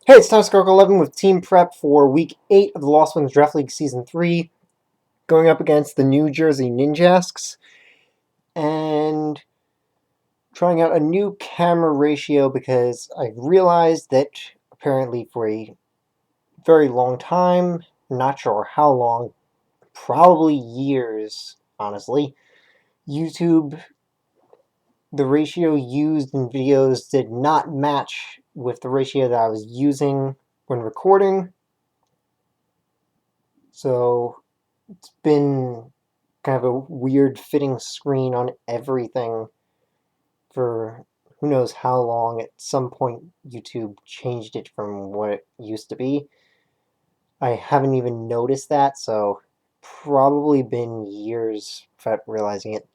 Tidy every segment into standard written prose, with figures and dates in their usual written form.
Hey, it's Time Skark 11 with team prep for Week 8 of the Lost Wings Draft League Season 3, going up against the New Jersey Ninjasks, and trying out a new camera ratio because I realized that apparently for a very long time, not sure how long, probably years, honestly, YouTube, the ratio used in videos did not match with the ratio that I was using when recording. So it's been kind of a weird fitting screen on everything for who knows how long. At some point, YouTube changed it from what it used to be. I haven't even noticed that, so probably been years without realizing it.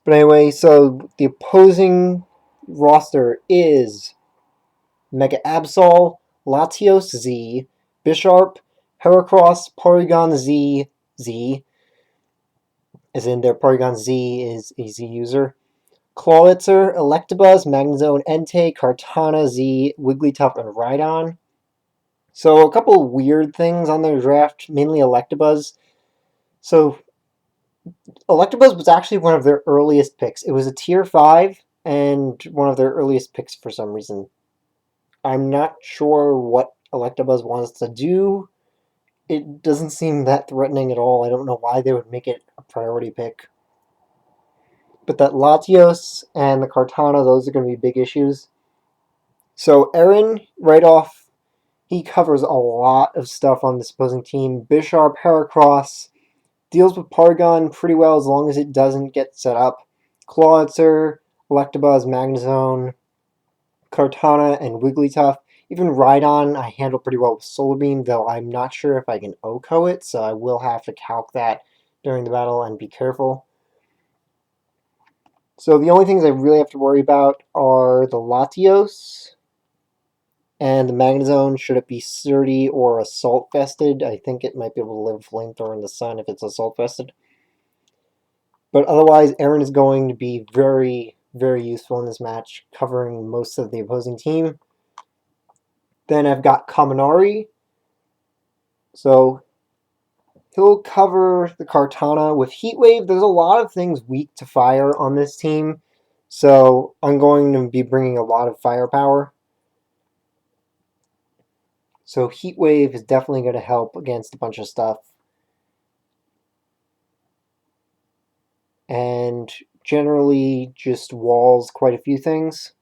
But anyway, so the opposing roster is Mega Absol, Latios Z, Bisharp, Heracross, Porygon Z, Z, as in their Porygon Z is a Z user. Clawitzer, Electabuzz, Magnezone, Entei, Kartana, Z, Wigglytuff, and Rhydon. So a couple weird things on their draft, mainly Electabuzz. So Electabuzz was actually one of their earliest picks. It was a tier 5 and one of their earliest picks for some reason. I'm not sure what Electabuzz wants to do. It doesn't seem that threatening at all. I don't know why they would make it a priority pick. But that Latios and the Kartana, those are going to be big issues. So Aaron, right off, he covers a lot of stuff on this opposing team. Bisharp, Heracross, deals with Porygon pretty well as long as it doesn't get set up. Clawitzer, Electabuzz, Magnezone, Kartana, and Wigglytuff. Even Rhydon I handle pretty well with Solar Beam, though I'm not sure if I can OHKO it, so I will have to calc that during the battle and be careful. So the only things I really have to worry about are the Latios and the Magnezone, should it be sturdy or assault vested. I think it might be able to live flamethrower in the sun if it's assault vested. But otherwise, Aaron is going to be very, very useful in this match, covering most of the opposing team. Then I've got Kaminari. So he'll cover the Kartana with Heat Wave. There's a lot of things weak to fire on this team, so I'm going to be bringing a lot of firepower. So Heat Wave is definitely going to help against a bunch of stuff. And generally just walls quite a few things.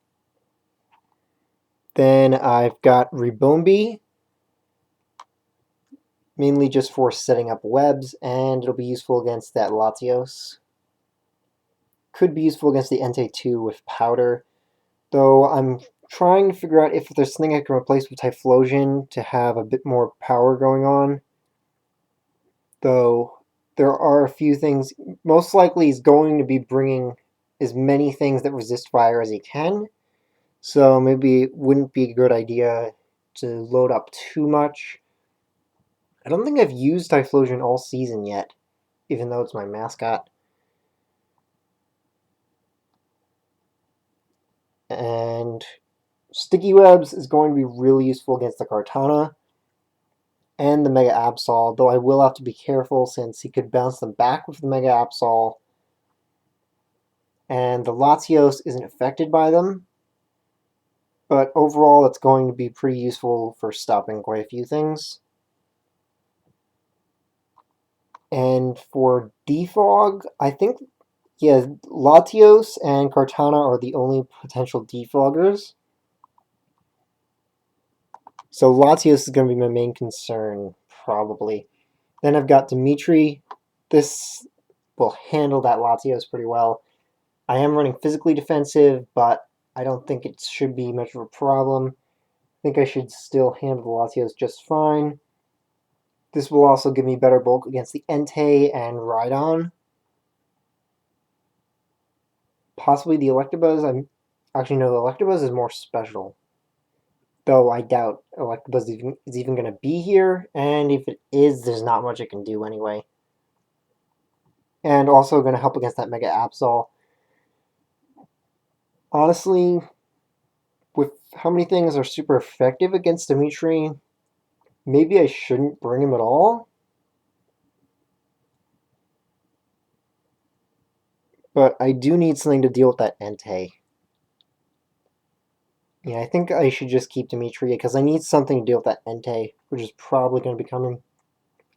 Then I've got Ribombee, mainly just for setting up webs, and it'll be useful against that Latios. Could be useful against the Entei 2 with Powder, though I'm trying to figure out if there's something I can replace with Typhlosion to have a bit more power going on. Though there are a few things. Most likely he's going to be bringing as many things that resist fire as he can. So maybe it wouldn't be a good idea to load up too much. I don't think I've used Typhlosion all season yet, even though it's my mascot. And Sticky Webs is going to be really useful against the Kartana and the Mega Absol, though I will have to be careful since he could bounce them back with the Mega Absol. And the Latios isn't affected by them, but overall it's going to be pretty useful for stopping quite a few things. And for Defog, I think, yeah, Latios and Kartana are the only potential defoggers. So Latios is going to be my main concern, probably. Then I've got Dimitri. This will handle that Latios pretty well. I am running physically defensive, but I don't think it should be much of a problem. I think I should still handle the Latios just fine. This will also give me better bulk against the Entei and Rhydon. Possibly the Electabuzz. Actually, no, the Electabuzz is more special. Though I doubt Electabuzz is even going to be here, and if it is, there's not much it can do anyway. And also going to help against that Mega Absol. Honestly, with how many things are super effective against Dimitri. Maybe I shouldn't bring him at all. But I do need something to deal with that Entei. Yeah, I think I should just keep Dimitri because I need something to deal with that Entei, which is probably going to be coming.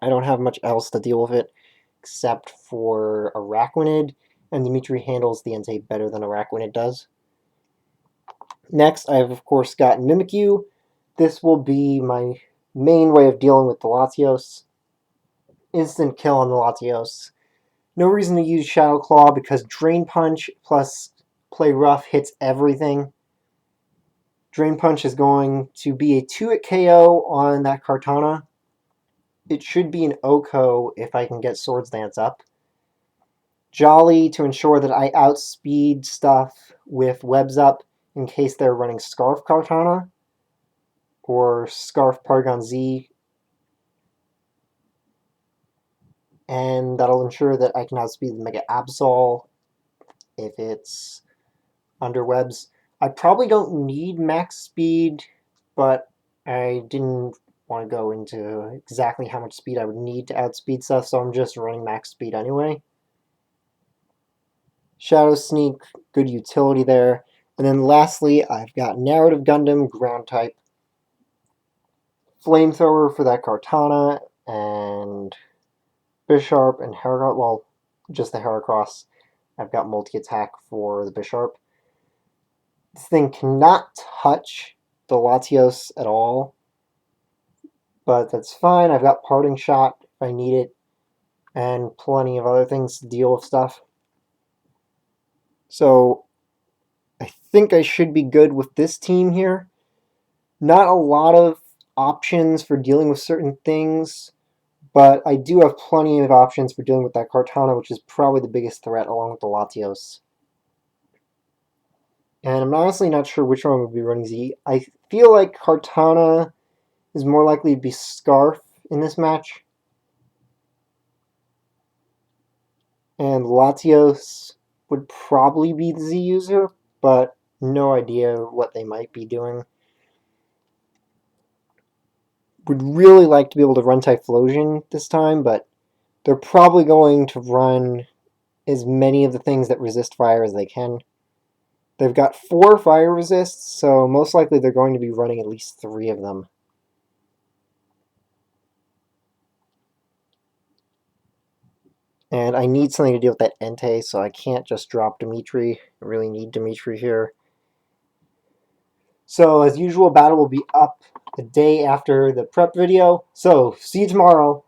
I don't have much else to deal with it except for Araquanid, and Dimitri handles the Entei better than Araquanid does. Next, I've of course got Mimikyu. This will be my main way of dealing with the Latios. Instant kill on the Latios. No reason to use Shadow Claw because Drain Punch plus Play Rough hits everything. Drain Punch is going to be a 2-hit KO on that Kartana. It should be an OHKO if I can get Swords Dance up. Jolly to ensure that I outspeed stuff with Webs up in case they're running Scarf Kartana or Scarf Porygon Z. And that'll ensure that I can outspeed the Mega Absol if it's under Webs. I probably don't need max speed, but I didn't want to go into exactly how much speed I would need to outspeed stuff, so I'm just running max speed anyway. Shadow Sneak, good utility there. And then lastly, I've got Narrative Gundam, ground type. Flamethrower for that Kartana, and Bisharp and Heracross, well, just the Heracross. I've got multi-attack for the Bisharp. This thing cannot touch the Latios at all, but that's fine. I've got Parting Shot if I need it, and plenty of other things to deal with stuff. So I think I should be good with this team here. Not a lot of options for dealing with certain things, but I do have plenty of options for dealing with that Kartana, which is probably the biggest threat along with the Latios. And I'm honestly not sure which one would be running Z. I feel like Kartana is more likely to be Scarf in this match. And Latios would probably be the Z user, but no idea what they might be doing. Would really like to be able to run Typhlosion this time, but they're probably going to run as many of the things that resist fire as they can. They've got 4 fire resists, so most likely they're going to be running at least 3 of them. And I need something to deal with that Entei, so I can't just drop Dimitri. I really need Dimitri here. So, as usual, battle will be up the day after the prep video. So, see you tomorrow.